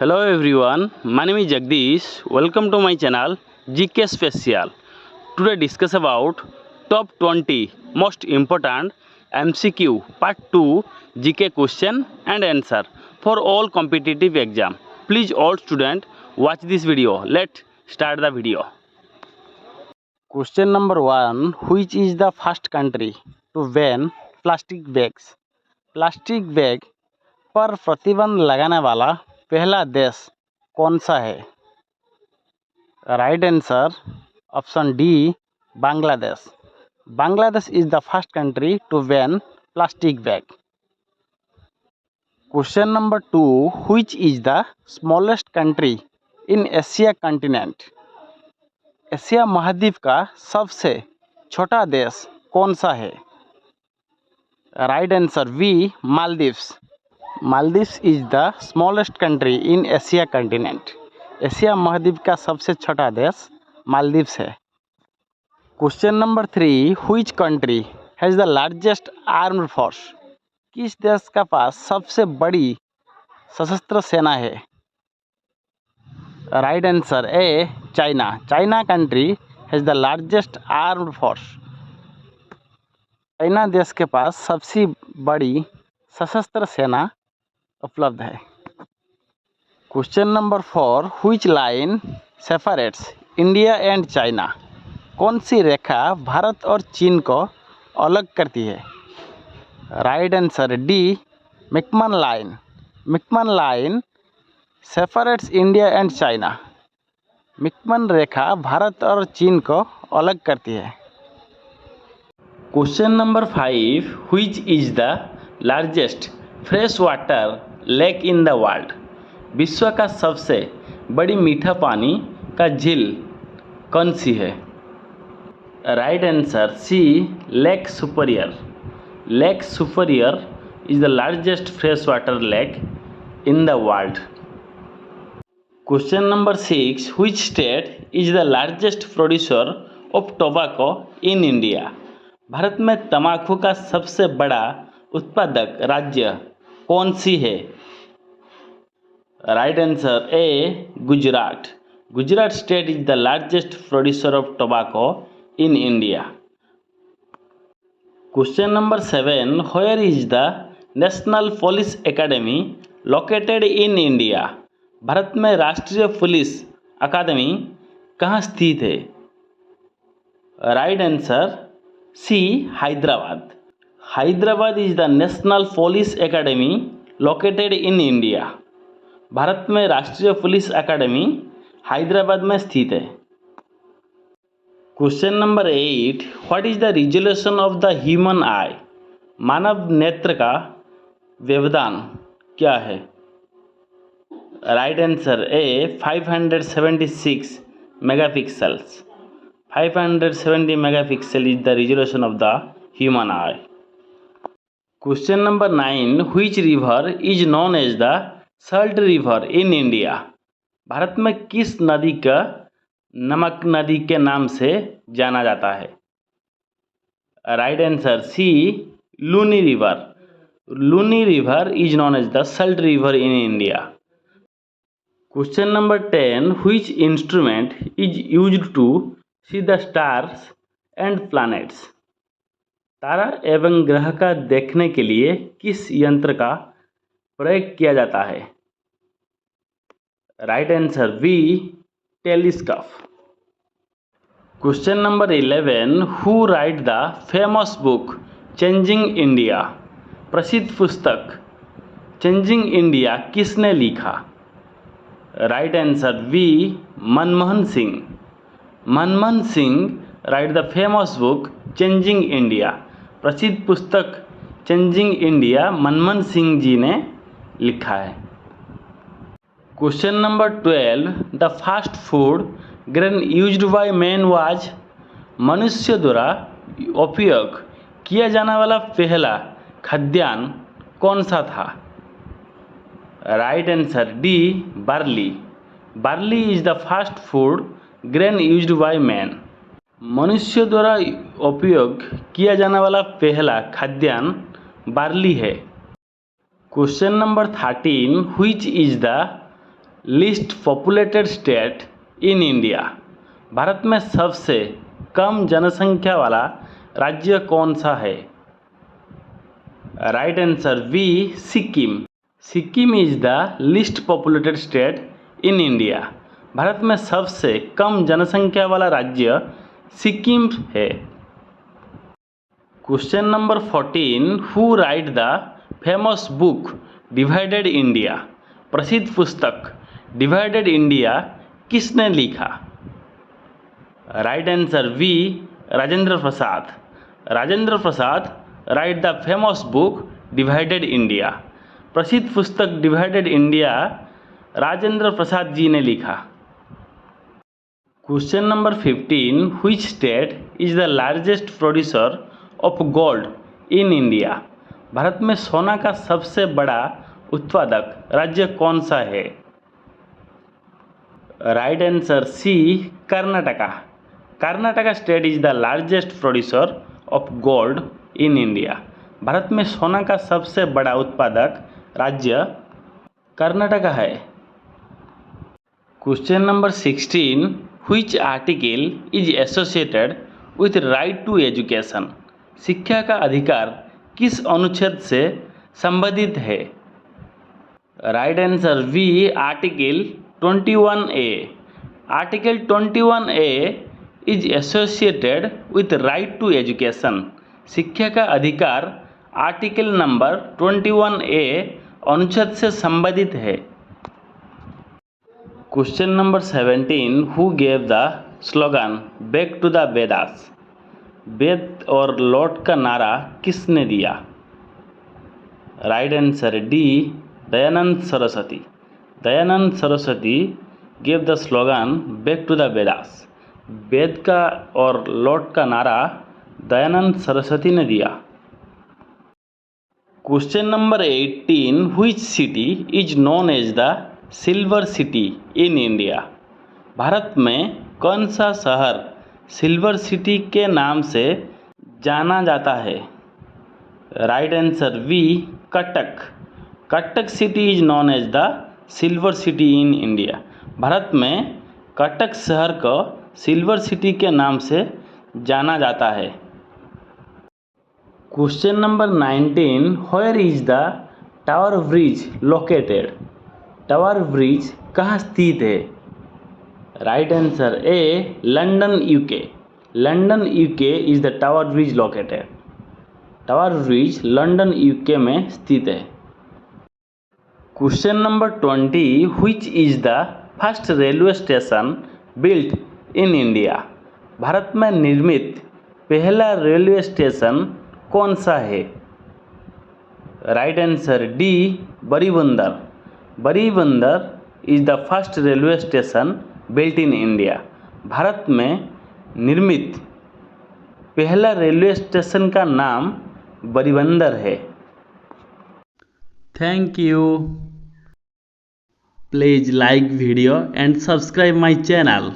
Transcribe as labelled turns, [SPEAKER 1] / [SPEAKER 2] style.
[SPEAKER 1] Hello everyone, my name is Jagdish. Welcome to my channel GK Special. Today discuss about top 20 most important MCQ part 2 GK question and answer for all competitive exam. Please all student watch this video. Let's start the video. Question number 1, which is the first country to ban plastic bags? Plastic bag पर प्रतिबंध लगाने वाला पहला देश कौन सा है? Right answer option D, Bangladesh. Bangladesh is the first country to ban plastic bag. Question number 2, which is the smallest country in Asia continent? Asia महाद्वीप का सबसे छोटा देश कौन सा है? Right answer B, Maldives. Maldives is the smallest country in Asia continent. Asia महाद्वीप का सबसे छोटा देश मालदीव्स है. Question number 3, which country has the largest armed force? किस देश का पास सबसे बड़ी सशस्त्र सेना है? Right answer A, China. China country has the largest armed force. China देश के पास सबसे बड़ी सशस्त्र सेना उपलब्ध है. Question number 4, which line separates India and China? कौन सी रेखा भारत और चीन को अलग करती है? Right answer D, McMahon line. McMahon line separates India and China. McMahon रेखा भारत और चीन को अलग करती है. Question number 5, which is the largest fresh water lake in the world? विश्व का सबसे बड़ी मीठा पानी का झील कौन सी है? Right answer C, Lake Superior. Lake Superior is the largest fresh water lake in the world. Question number 6, which state is the largest producer of tobacco in India? Bharat में तंबाकू का सबसे बड़ा उत्पादक राज्य कौन सी है? Right answer A, Gujarat. Gujarat state is the largest producer of tobacco in India. Question number 7, where is the national police academy located in India? Bharat में राष्ट्रीय पुलिस अकादमी कहाँ स्थित है? Right answer C, Hyderabad. Hyderabad is the national police academy located in India. Bharat में राष्ट्रीय police अकादमी हैदराबाद में स्थित है. Question number 8, what is the resolution of the human आई? मानव नेत्र का व्यवधान क्या है? Right answer A, 576 megapixels. 570 megapixel is the resolution of the human eye. Question number 9, which river is known as the salt river in India? Bharat में किस नदी का नमक नदी के नाम से जाना जाता है? Right answer C, Luni river. Luni river is known as the salt river in India. Question number 10, which instrument is used to see the stars and planets? तारा एवं ग्रह का देखने के लिए किस यंत्र का प्रयोग किया जाता है? Right answer B, telescope. Question number 11, who wrote the famous book changing India? प्रसिद्ध पुस्तक चेंजिंग इंडिया किसने लिखा? Right answer B, Manmohan Singh. Manmohan Singh wrote the famous book changing India. प्रसिद्ध पुस्तक चेंजिंग इंडिया मनमोहन सिंह जी ने लिखा है. Question number 12, the first food grain used by man was? मनुष्य द्वारा उपयोग किया जाने वाला पहला खाद्यान्न कौन सा था? Right answer D, barley. Barley is the first food grain used by man. मनुष्य द्वारा उपयोग किया जाने वाला पहला खाद्यान्न बार्ली है. Question number 13, which is the least populated state in India. Bharat में सबसे कम जनसंख्या वाला राज्य कौन सा है? Right answer B, Sikkim. Sikkim is the least populated state in India. Bharat में सबसे कम जनसंख्या वाला राज्य सिक्किम है। Question number 14, who wrote the famous book divided India? प्रसिद्ध पुस्तक डिवाइडेड इंडिया किसने लिखा? Right answer B, Rajendra Prasad. Rajendra Prasad right the famous book divided India. प्रसिद्ध पुस्तक डिवाइडेड इंडिया राजेंद्र प्रसाद जी ने लिखा। Question number 15, which state is the largest producer of gold in India? Bharat में सोना का सबसे बड़ा उत्पादक राज्य कौन सा है? Right answer C, Karnataka. Karnataka state is the largest producer of gold in India. Bharat में सोना का सबसे बड़ा उत्पादक राज्य कर्नाटका है। Question number 16, which article is associated with right to education? शिक्षा का अधिकार किस अनुच्छेद से संबंधित है? Right answer B, article 21A। Article 21A is associated with right to education. शिक्षा का अधिकार आर्टिकल नंबर 21A अनुच्छेद से संबंधित है। Question number 17, who gave the slogan back to the Vedas? Veda और लौट का नारा किसने दिया? Right answer D, Dayanand Saraswati. Dayanand Saraswati gave the slogan back to the Vedas. Veda का और लौट का नारा दयानंद सरस्वती ने दिया। Question number 18, which city is known as the silver city in India? Bharat में कौन सा शहर सिल्वर सिटी के नाम से जाना जाता है? Right answer B, Cuttack. Cuttack city is known as the silver city in India. Bharat में कटक शहर को सिल्वर सिटी के नाम से जाना जाता है। Question number 19, where is the tower bridge located? Tower bridge कहाँ स्थित है? Right answer A, London UK. London UK is the tower bridge located. Tower bridge London UK में स्थित है। Question number 20, which is the first railway station built in India? Bharat में निर्मित पहला railway station कौन सा है? Right answer D, Boribunder. Boribunder is the first railway station built in India. Bharat में निर्मित पहला रेलवे स्टेशन का नाम बरीबंदर है। Thank you. Please like video and subscribe my channel.